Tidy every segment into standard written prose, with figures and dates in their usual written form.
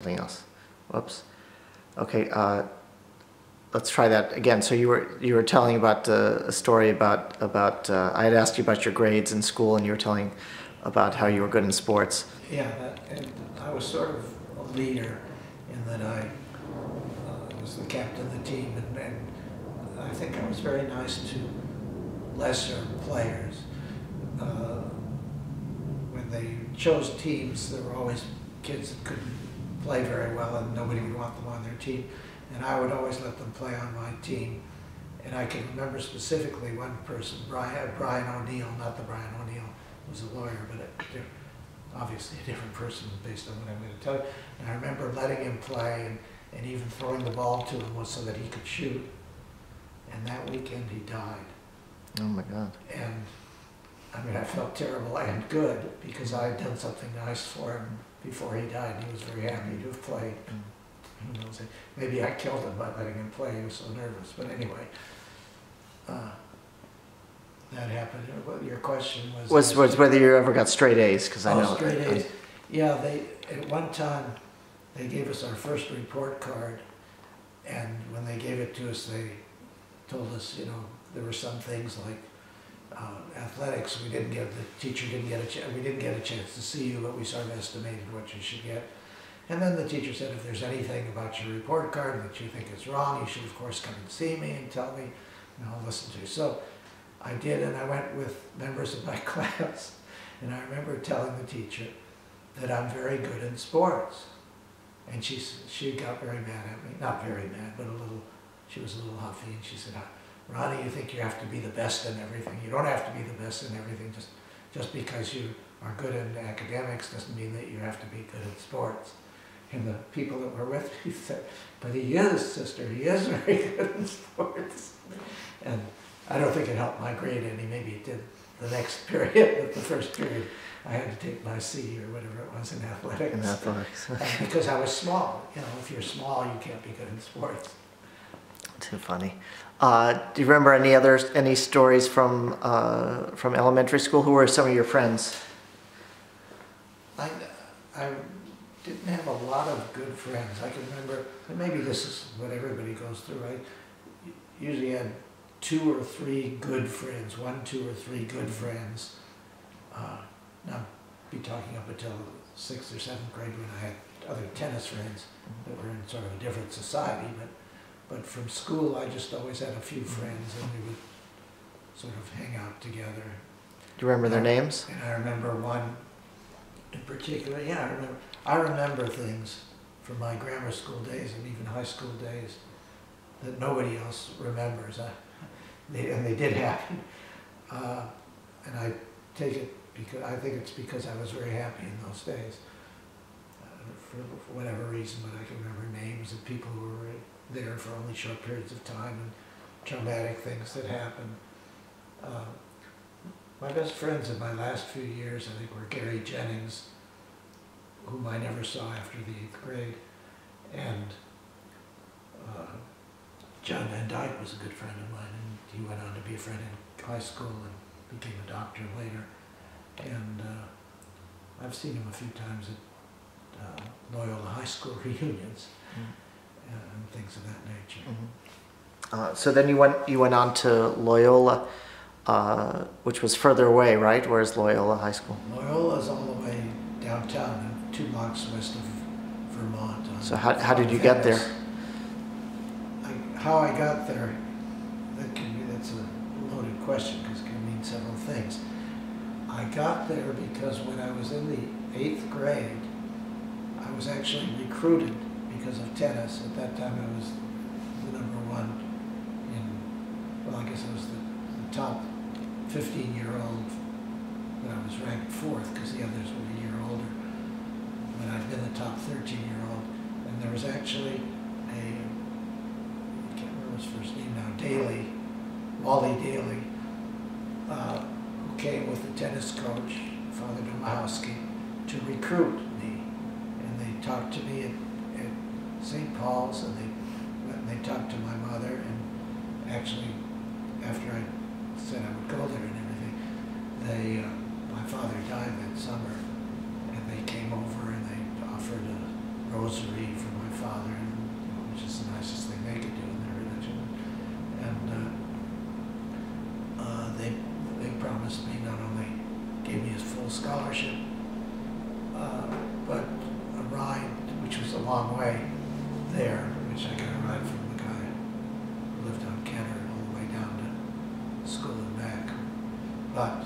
Something else. Whoops. Okay, let's try that again. So you were telling about a story about I had asked you about your grades in school, and you were telling about how you were good in sports. Yeah, and I was sort of a leader in that I was the captain of the team, and I think I was very nice to lesser players. When they chose teams, there were always kids that couldn't play very well, and nobody would want them on their team. And I would always let them play on my team. And I can remember specifically one person, Brian O'Neill, not the Brian O'Neill who was a lawyer, but obviously a different person based on what I'm going to tell you. And I remember letting him play and even throwing the ball to him so that he could shoot. And that weekend he died. Oh my God. And I mean, I felt terrible and good because I had done something nice for him before he died. And he was very happy to have played. Who knows? Maybe I killed him by letting him play. He was so nervous. But anyway, that happened. Your question Was whether you ever got straight A's? Because I know straight A's. Yeah, at one time they gave us our first report card, and when they gave it to us, they told us, you know, there were some things like athletics. The teacher didn't get we didn't get a chance to see you, but we sort of estimated what you should get. And then the teacher said, if there's anything about your report card that you think is wrong, you should of course come and see me and tell me, and I'll listen to you. So I did, and I went with members of my class, and I remember telling the teacher that I'm very good in sports. And she got very mad at me, not very mad, but she was a little huffy, and she said, Ronnie, you think you have to be the best in everything. You don't have to be the best in everything. Just because you are good in academics doesn't mean that you have to be good in sports. And the people that were with me said, but he is, sister, he is very good in sports. And I don't think it helped my grade any. Maybe it did the next period, but the first period I had to take my C or whatever it was in athletics. In athletics. Because I was small. You know, if you're small, you can't be good in sports. Too funny. Do you remember any stories from elementary school? Who were some of your friends? I didn't have a lot of good friends. I can remember, and maybe this is what everybody goes through. I usually had 2 or 3 good friends, 1, 2, or 3 good friends. Now, be talking up until 6th or 7th grade when I had other tennis friends that were in sort of a different society. But from school, I just always had a few friends, and we would sort of hang out together. Do you remember their names? And I remember one in particular. Yeah, I remember things from my grammar school days and even high school days that nobody else remembers. And they did happen. And I take it because I think it's because I was very happy in those days. For whatever reason, but I can remember names of people who were there for only short periods of time and traumatic things that happened. My best friends in my last few years, I think, were Gary Jennings, whom I never saw after the 8th grade, and John Van Dyke was a good friend of mine, and he went on to be a friend in high school and became a doctor later. And I've seen him a few times at Loyola High School reunions and things of that nature. So then you went on to Loyola, which was further away, right? Where's Loyola High School? Loyola is all the way downtown, 2 blocks west of Vermont. So how did you get there? How I got there, that's a loaded question because it can mean several things. I got there because when I was in the 8th grade, I was actually recruited because of tennis. At that time, I was the #1 well, I guess I was the top 15-year-old, but I was ranked 4th because the others were a year older. But I'd been the top 13-year-old, and there was actually I can't remember his first name now, Wally Daly, who came with the tennis coach, Father Domahowski, to recruit me. And they talked to me at St. Paul's, and they talked to my mother, and actually, after I said I would go there and everything, my father died that summer, and they came over and they offered a rosary for my father, and, which is the nicest thing they could do in their religion. And they promised me, not only gave me a full scholarship, but a ride, which was a long way there, which I got a ride from the guy who lived on Kenner all the way down to school and back. But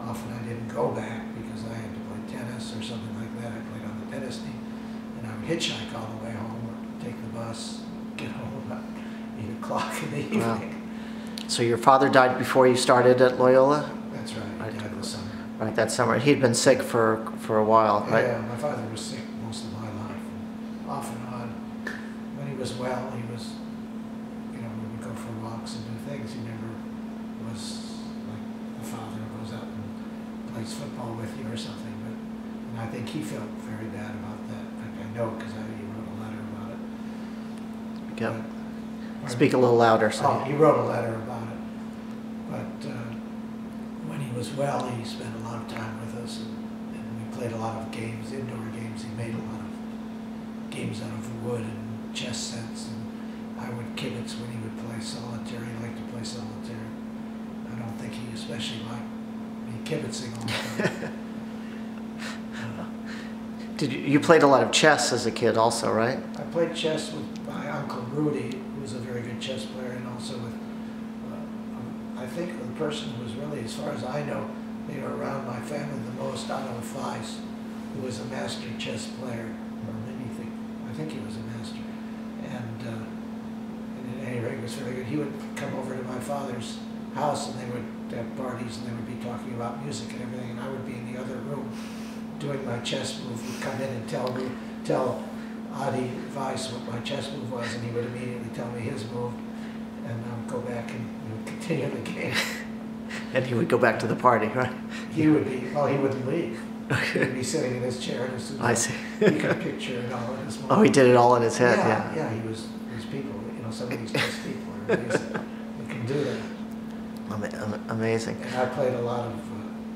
often I didn't go back because I had to play tennis or something like that. I played on the tennis team, and I would hitchhike all the way home or take the bus, get home about 8 o'clock in the evening. Wow. So your father died before you started at Loyola? That's right, he died this summer. Right, that summer. He'd been sick for a while, right? Yeah, my father was sick most of my life, and off and on. When he was well, he was, we would go for walks and do things. He never was like the father who goes out and plays football with you or something. And I think he felt very bad about that. In fact, I know because he wrote a letter about it. Yep. But, Speak a little louder. So. Oh, he wrote a letter about it. But when he was well, he spent a lot of time with us, and we played a lot of games, indoor games. He made a lot of games out of wood and chess sets, and I would kibitz when he would play solitaire. He liked to play solitaire. I don't think he especially liked me kibitzing all the time. You played a lot of chess as a kid also, right? I played chess with my Uncle Rudy, who was a very good chess player, and also with, I think the person who was really, as far as I know, they were around my family the most, Otto Weiss, who was a master chess player, or maybe I think he was a master. And at any rate, it was very good. He would come over to my father's house, and they would have parties, and they would be talking about music and everything, and I would be in the other room doing my chess move. Would come in and tell Adi Weiss what my chess move was, and he would immediately tell me his move, and I would go back and continue the game. And he would go back to the party, right? He would be, he wouldn't leave. He would be sitting in his chair, and as soon as you can picture it all in his mind. Oh, he did it all in his head, yeah. Yeah, he was, these people, some of these chess people are amazing. They can do that. Amazing. And I played a lot of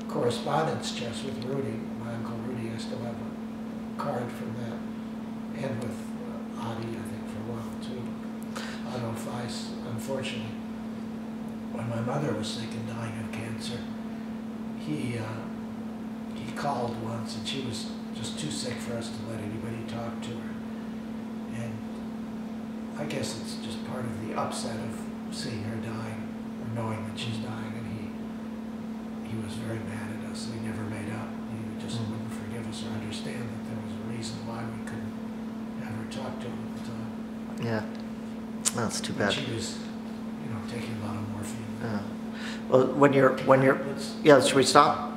correspondence chess with Rudy. My Uncle Rudy, I still have a card from that. And with Adi, I think, for a while, too. Otto Weiss, unfortunately, when my mother was sick and dying of cancer, he called once, and she was just too sick for us to let anybody talk to her. And I guess it's just part of the upset of seeing her dying, or knowing that she's dying, and he was very mad at us. We never made up. He just wouldn't forgive us or understand that there was a reason why we couldn't have her talk to him at the time. Yeah. That's too bad. And she was, taking a lot of morphine. Well, when you're, yeah, should we stop?